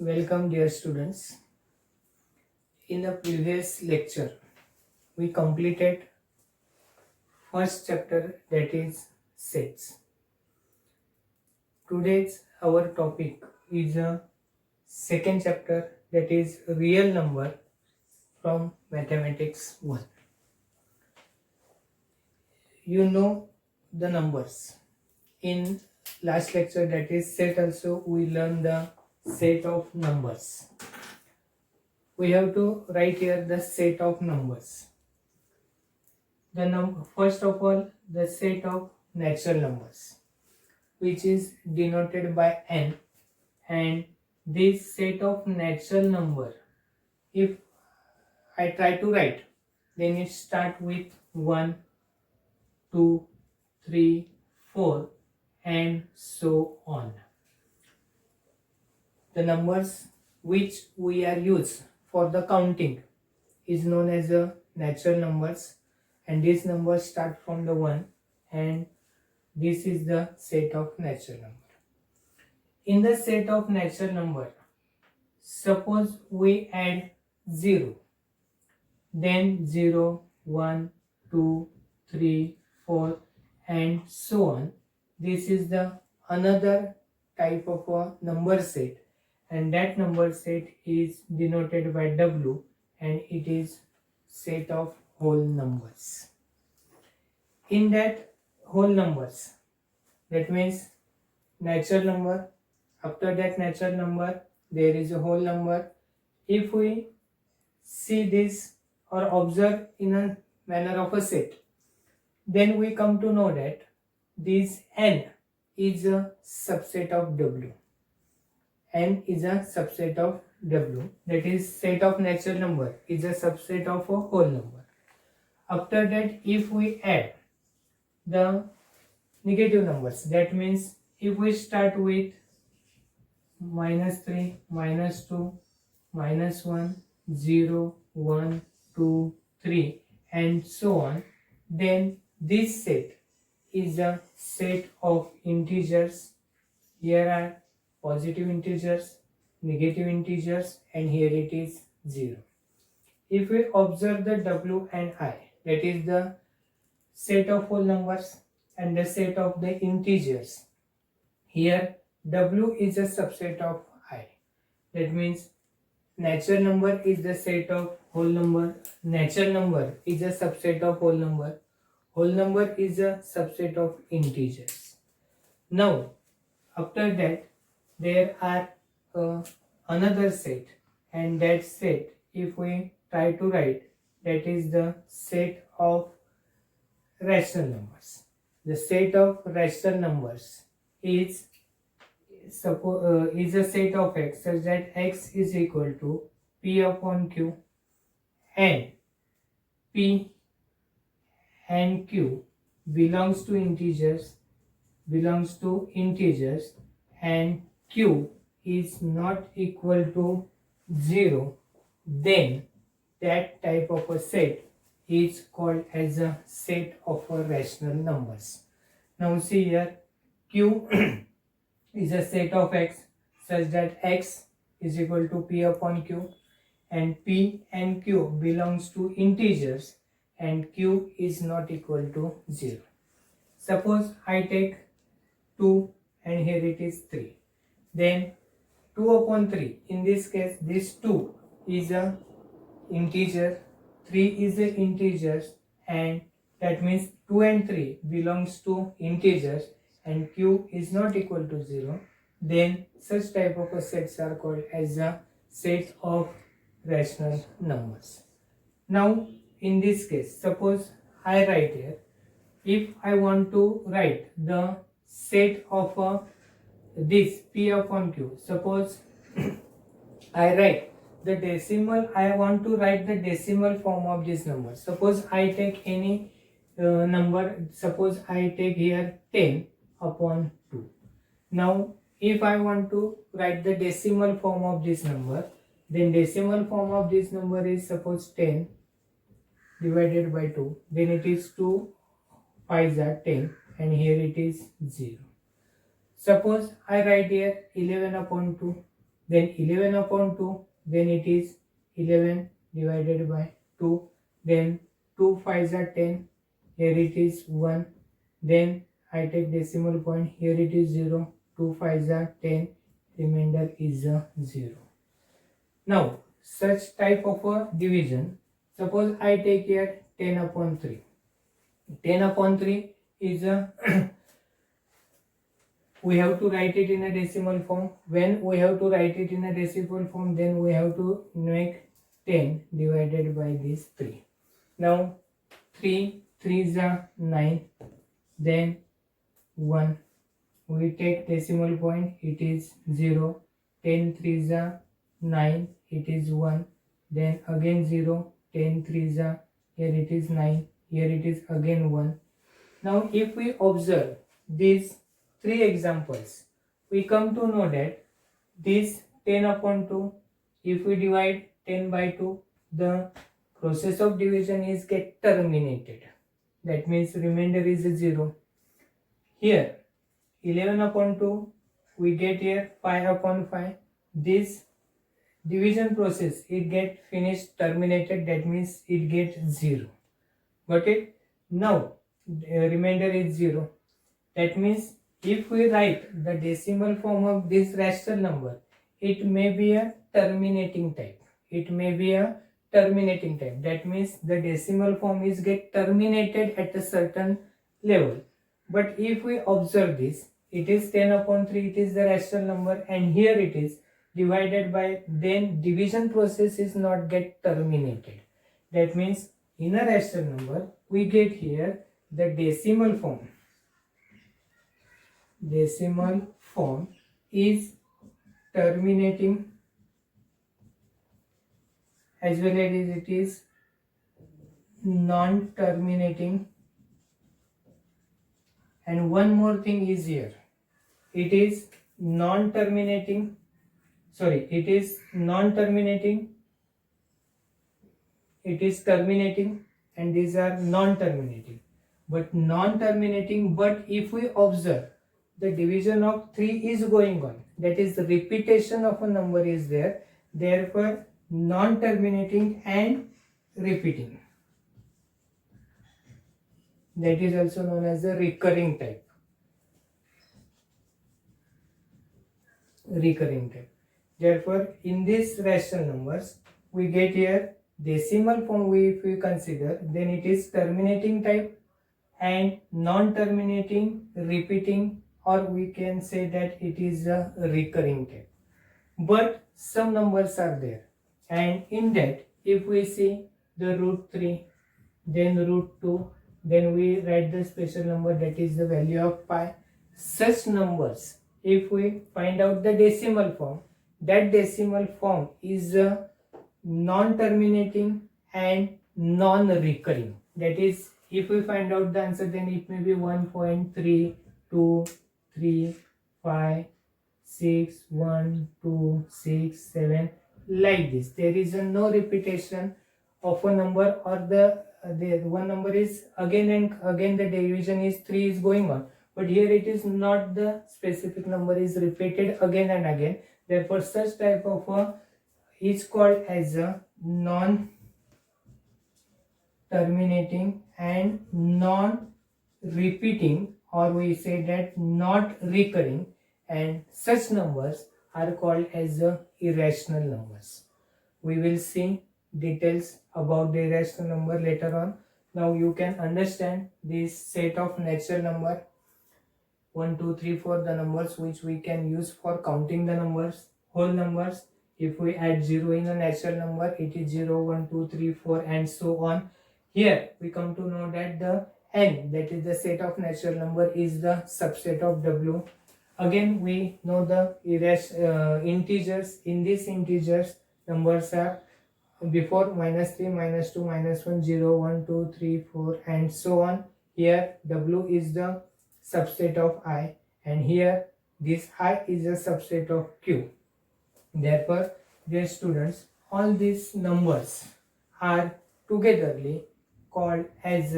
Welcome dear students. In the previous lecture, we completed first chapter, that is sets. Today's our topic is a second chapter, that is real number from mathematics 1. You know the numbers. In last lecture, that is set, also we learned the set of numbers. We have to write here the set of numbers. First of all, the set of natural numbers, which is denoted by n, and this set of natural number, if I try to write, then it start with 1, 2, 3, 4, and so on. The numbers which we are used for the counting is known as the natural numbers, and these numbers start from the 1, and this is the set of natural number. In the set of natural number, suppose we add 0, then 0, 1, 2, 3, 4, and so on. This is the another type of a number set, and that number set is denoted by W, and it is set of whole numbers. In that whole numbers, that means natural number, after that natural number there is a whole number. If we see this or observe in a manner of a set, then we come to know that this n is a subset of W. N is a subset of W, that is set of natural number is a subset of a whole number. After that, if we add the negative numbers, that means if we start with -3, -2, -1, 0, 1, 2, 3, and so on, then this set is a set of integers. Here are positive integers, negative integers, and here it is 0. If we observe the W and I, that is the set of whole numbers and the set of the integers, here W is a subset of I. That means natural number is the set of whole number, natural number is a subset of whole number is a subset of integers. Now, after that, there are another set, and that set, if we try to write, that is the set of rational numbers. The set of rational numbers is a set of x such that x is equal to p upon q, and p and q belongs to integers, and q is not equal to 0, then that type of a set is called as a set of rational numbers. Now see here, q is a set of x such that x is equal to p upon q, and p and q belongs to integers, and q is not equal to 0. Suppose I take 2 and here it is 3. Then 2 upon 3, in this case this 2 is a integer, 3 is a integers, and that means 2 and 3 belongs to integers, and q is not equal to 0. Then such type of a sets are called as a set of rational numbers. Now in this case, suppose I write here, if I want to write the set of this p upon q, suppose I write the decimal, I want to write the decimal form of this number. Suppose I take any number, suppose I take here 10 upon 2. Now if I want to write the decimal form of this number, then decimal form of this number is suppose 10 divided by 2, then it is 2 5s are 10, and here it is 0. Suppose I write here 11 upon 2, then 11 upon 2, then it is 11 divided by 2, then 2 5s are 10, here it is 1, then I take decimal point, here it is 0, 2 5s are 10, remainder is a 0. Now such type of a division, suppose I take here 10 upon 3. 10 upon 3 is a we have to write it in a decimal form. When we have to write it in a decimal form, then we have to make 10 divided by this 3. Now 3 3s are 9, then 1, we take decimal point, it is 0, 10 3s are 9, it is 1, then again 0, 10 3s are, here it is 9, here it is again 1. Now if we observe these 3 examples, we come to know that this 10 upon 2, if we divide 10 by 2, the process of division is get terminated. That means remainder is a 0. Here 11 upon 2, we get here 5 upon 5. This division process, it get finished, terminated, that means it gets 0. Got it? Now remainder is 0. That means if we write the decimal form of this rational number, it may be a terminating type. It may be a terminating type. That means the decimal form is get terminated at a certain level. But if we observe this, it is 10 upon 3, it is the rational number, and here it is divided by, then division process is not get terminated. That means in a rational number, we get here the decimal form. Decimal form is terminating as well as it is non-terminating, and one more thing is here, it is non-terminating, it is non-terminating, it is terminating, and these are non-terminating. But non-terminating, but if we observe the division of 3 is going on, that is the repetition of a number is there, therefore non-terminating and repeating, that is also known as the recurring type. Therefore in this rational numbers, we get here decimal form, if we consider, then it is terminating type and non-terminating, repeating, or we can say that it is a recurring type. But some numbers are there, and in that if we see the root 3, then root 2, then we write the special number, that is the value of pi. Such numbers, if we find out the decimal form, that decimal form is non-terminating and non-recurring. That is, if we find out the answer, then it may be 1.323561267, like this. There is no repetition of a number, or the one number is again and again, the division is 3 is going on, but here it is not, the specific number is repeated again and again. Therefore such type of is called as a non-terminating and non-repeating, or we say that not recurring, and such numbers are called as irrational numbers. We will see details about the irrational number later on. Now you can understand this set of natural number 1 2 3 4, the numbers which we can use for counting the numbers, whole numbers. If we add 0 in a natural number, it is 0 1 2 3 4 and so on. Here we come to know that the n, that is the set of natural number, is the subset of W. Again we know the integers. In these integers, numbers are before -3, -2, -1, 0 1 2 3 4 and so on. Here W is the subset of I, and here this I is a subset of Q. Therefore, dear students, all these numbers are togetherly called as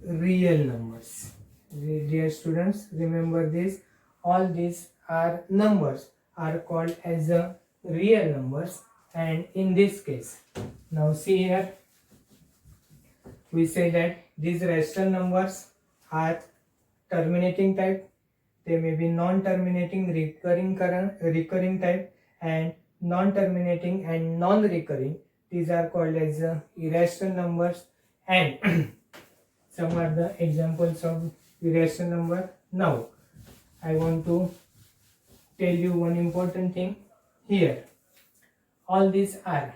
real numbers. Dear students, remember this, all these are numbers are called as real numbers. And in this case, now see here, we say that these rational numbers are terminating type. They may be non-terminating, recurring type, and non-terminating and non-recurring. These are called as irrational numbers. And some are the examples of irrational number. Now, I want to tell you one important thing here. All these are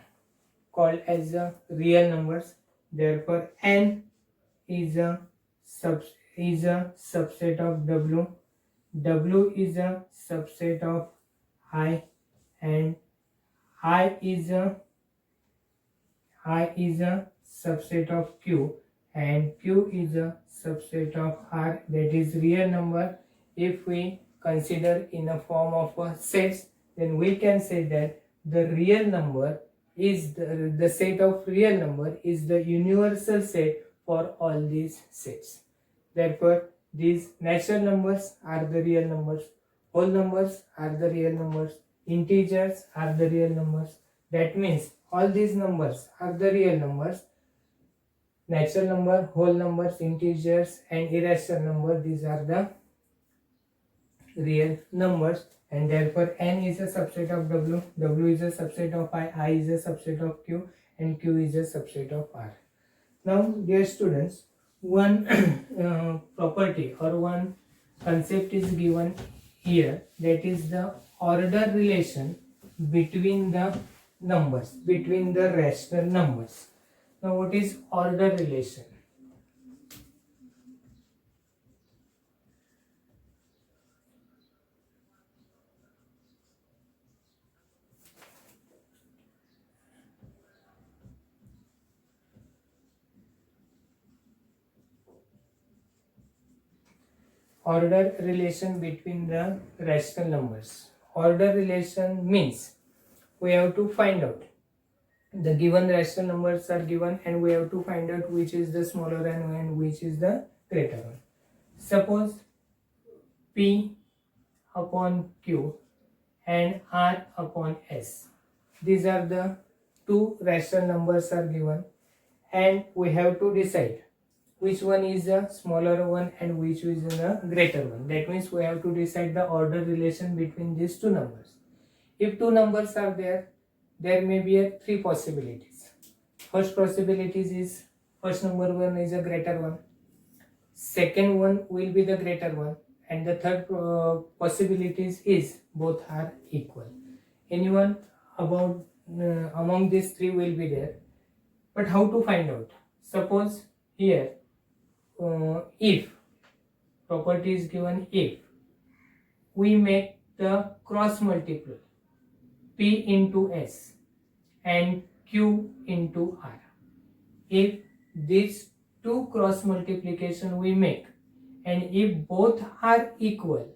called as real numbers. Therefore, n is a subset of w. W is a subset of I, and I is a subset of Q, and Q is a subset of R. That is real number. If we consider in a form of sets, then we can say that the real number is the set of real number is the universal set for all these sets. Therefore, these natural numbers are the real numbers, whole numbers are the real numbers, integers are the real numbers. That means all these numbers are the real numbers. Natural number, whole numbers, integers, and irrational number, these are the real numbers. And therefore n is a subset of w, w is a subset of I is a subset of q, and q is a subset of r. Now, dear students, one property or one concept is given here, that is the order relation between the numbers, between the rational numbers. Now, what is order relation? Order relation between the rational numbers. Order relation means we have to find out the given rational numbers are given, and we have to find out which is the smaller one and which is the greater one. Suppose P upon Q and R upon S. These are the two rational numbers are given, and we have to decide which one is the smaller one and which is the greater one. That means we have to decide the order relation between these two numbers. If two numbers are there, there may be three possibilities. First possibilities is first number one is a greater one, second one will be the greater one, and the third possibilities is both are equal. Anyone about among these three will be there. But how to find out? Suppose here if property is given, if we make the cross multiple P into S and Q into R, if these two cross multiplication we make and if both are equal,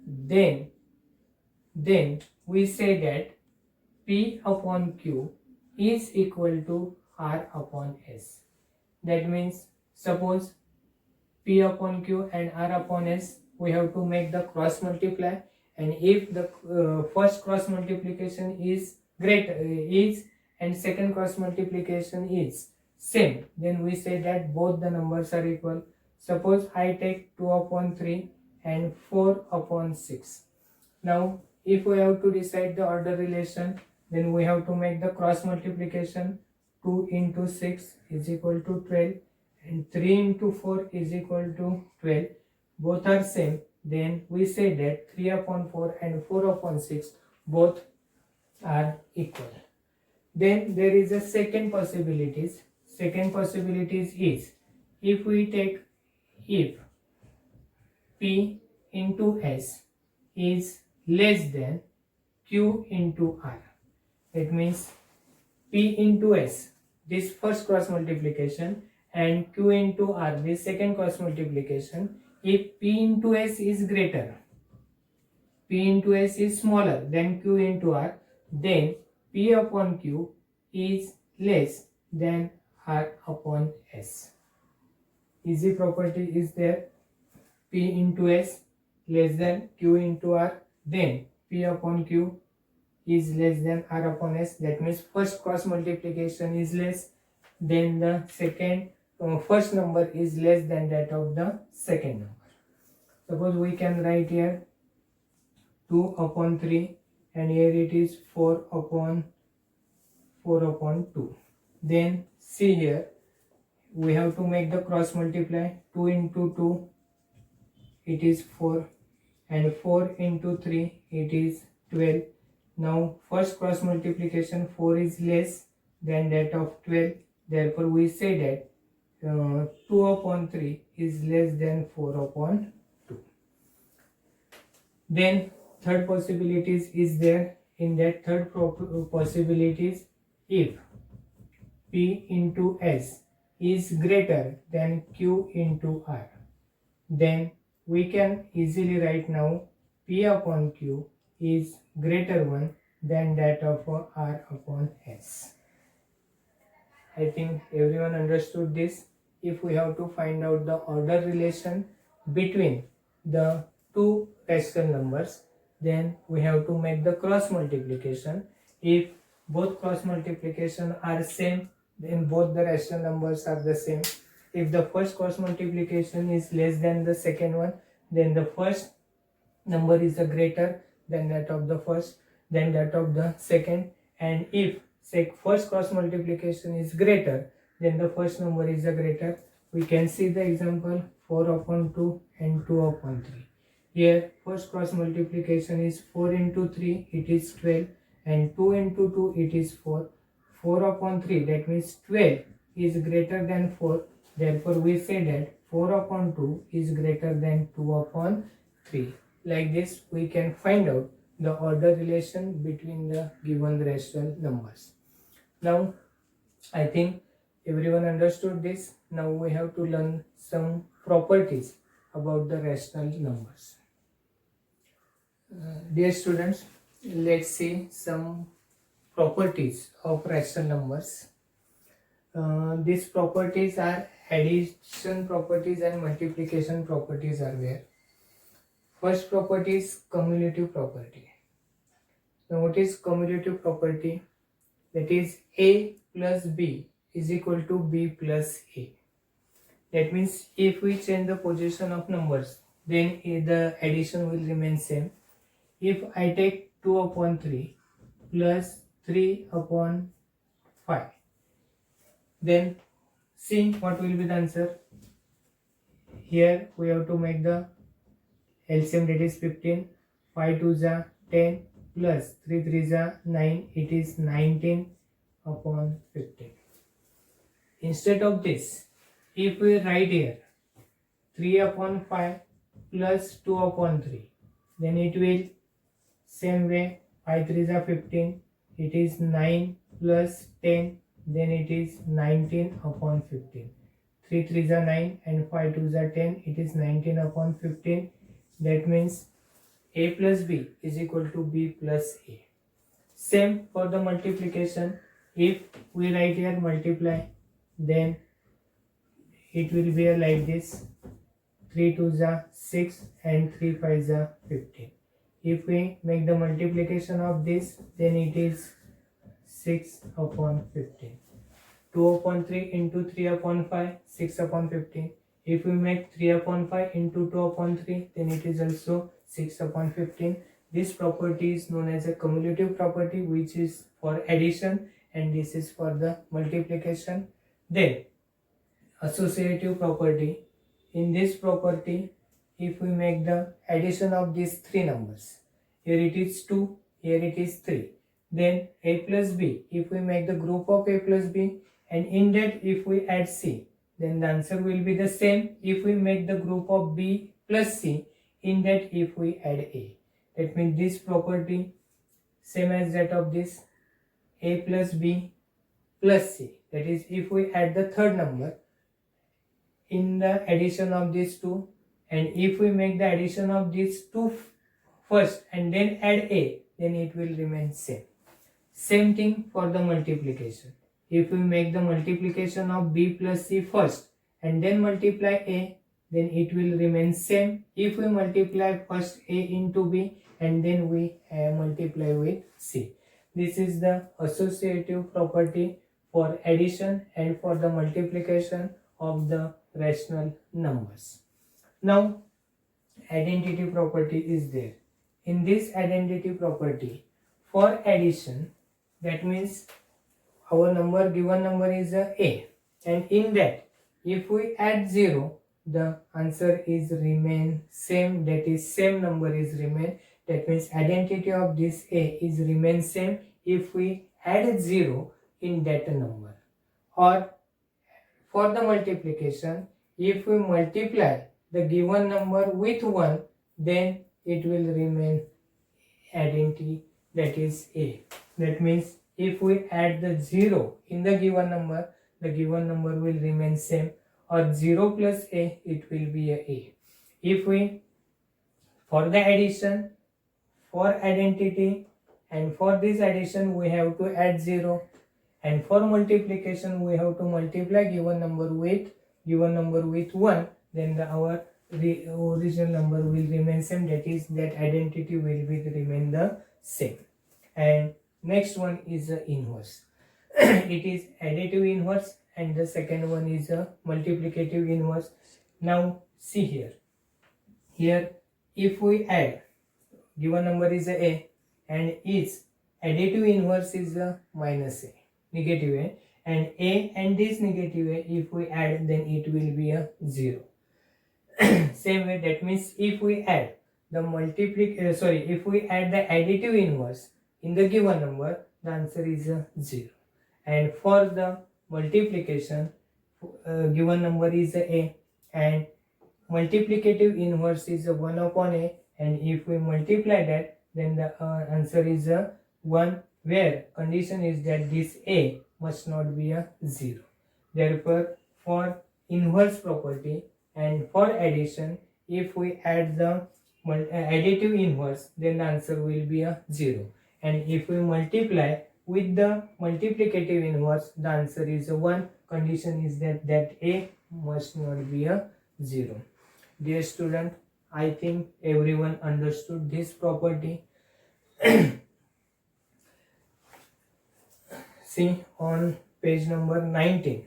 then we say that P upon Q is equal to R upon S. That means suppose P upon Q and R upon S, we have to make the cross multiply, and if the first cross multiplication is and second cross multiplication is same, then we say that both the numbers are equal. Suppose I take 2 upon 3 and 4 upon 6. Now, if we have to decide the order relation, then we have to make the cross multiplication. 2 into 6 is equal to 12 and 3 into 4 is equal to 12. Both are same. Then we say that 3 upon 4 and 4 upon 6 both are equal. Then there is a second possibilities. Second possibilities is if we take if P into S is less than Q into R. That means P into S, this first cross multiplication, and Q into R, this second cross multiplication. If P into S is greater, P into S is smaller than Q into R, then P upon Q is less than R upon S. Easy property is there. P into S less than Q into R, then P upon Q is less than r upon s. That means first cross multiplication is less, then the first number is less than that of the second number. Suppose we can write here 2 upon 3 and here it is 4 upon 2. Then see here, we have to make the cross multiply. 2 into 2 it is 4 and 4 into 3 it is 12. Now first cross multiplication, 4 is less than that of 12. Therefore we say that 2 upon 3 is less than 4 upon 2. Then third possibilities is there. In that third possibilities, if P into S is greater than Q into R, then we can easily write now P upon Q is greater one than that of R upon S. I think everyone understood this. If we have to find out the order relation between the two rational numbers, then we have to make the cross multiplication. If both cross multiplication are same, then both the rational numbers are the same. If the first cross multiplication is less than the second one, then the first number is greater than that of the first, then that of the second. And if first cross multiplication is greater, then the first number is greater. We can see the example 4 upon 2 and 2 upon 3. Here first cross multiplication is 4 into 3 it is 12 and 2 into 2 it is 4. 4 upon 3, that means 12 is greater than 4. Therefore we say that 4 upon 2 is greater than 2 upon 3. Like this we can find out the order relation between the given rational numbers. Now I think everyone understood this. Now we have to learn some properties about the rational numbers. Dear students, let's see some properties of rational numbers. These properties are addition properties and multiplication properties are there. First property is cumulative property. Now what is cumulative property? That is A plus B is equal to B plus A. That means if we change the position of numbers, then the addition will remain same. If I take 2 upon 3 plus 3 upon 5, then see what will be the answer. Here we have to make the LCM, that is 15. 5 2 is 10 plus 3 3 is 9. It is 19 upon 15. Instead of this, if we write here 3 upon 5 plus 2 upon 3, then it will same way. 5 3 is 15. It is 9 plus 10. Then it is 19 upon 15. 3 3 is 9 and 5 2 is 10. It is 19 upon 15. That means A plus B is equal to B plus A. Same for the multiplication. If we write here multiply, then it will be like this. 3 2 is 6 and 3 5 is 15. If we make the multiplication of this, then it is 6 upon 15. 2 upon 3 into 3 upon 5, 6 upon 15. If we make 3 upon 5 into 2 upon 3, then it is also 6 upon 15. This property is known as a cumulative property, which is for addition, and this is for the multiplication. Then associative property. In this property, if we make the addition of these three numbers, here it is 2, here it is 3, then A plus B, if we make the group of A plus B, and in that if we add C, then the answer will be the same if we make the group of B plus C, in that if we add A. That means this property same as that of this A plus B plus C. That is, if we add the third number in the addition of these two, and if we make the addition of these two first and then add A, then it will remain same. Same thing for the multiplication. If we make the multiplication of B plus C first and then multiply A, then it will remain same. If we multiply first A into B and then we multiply with c. This is the associative property for addition and for the multiplication of the rational numbers. Now identity property is there. In this identity property, for addition, that means our given number is a, and in that if we add 0, the answer is remain same, that is same number is remain. That means identity of this a is remain same if we add 0 in that number. Or for the multiplication, if we multiply the given number with 1, then it will remain identity, that is a. That means if we add the 0 in the given number will remain same, or 0 plus a, it will be a. If we, for the addition, for identity, and for this addition we have to add 0, and for multiplication we have to multiply given number with 1, then our original number will remain same, that is that identity will be remain the same. And next one is the inverse. It is additive inverse, and the second one is a multiplicative inverse. Now see here if we add, given number is a and its additive inverse is a minus a, negative a, and a and this negative a, if we add, then it will be a 0. Same way, that means if we add the if we add the additive inverse in the given number, the answer is 0. And for the multiplication, given number is a and multiplicative inverse is 1 upon a, and if we multiply that, then the answer is 1, where condition is that this a must not be a 0. Therefore, for inverse property and for addition, if we add the additive inverse, then the answer will be a 0. And if we multiply with the multiplicative inverse, the answer is a 1. Condition is that a must not be a 0. Dear student, I think everyone understood this property. See on page number 19,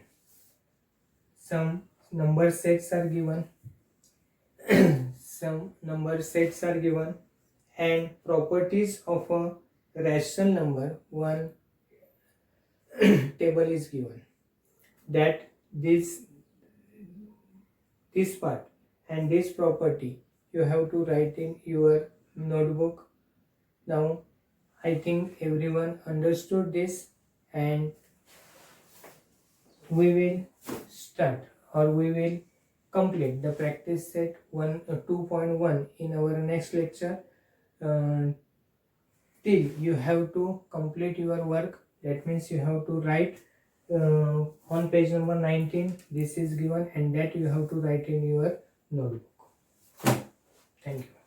some number sets are given. Some number sets are given, and properties of a rational number, one table is given. That this part and this property you have to write in your notebook. Now I think everyone understood this, and we will start, or we will complete the practice set 2.1 in our next lecture. Till you have to complete your work, that means you have to write on page number 19 this is given, and that you have to write in your notebook. Thank you.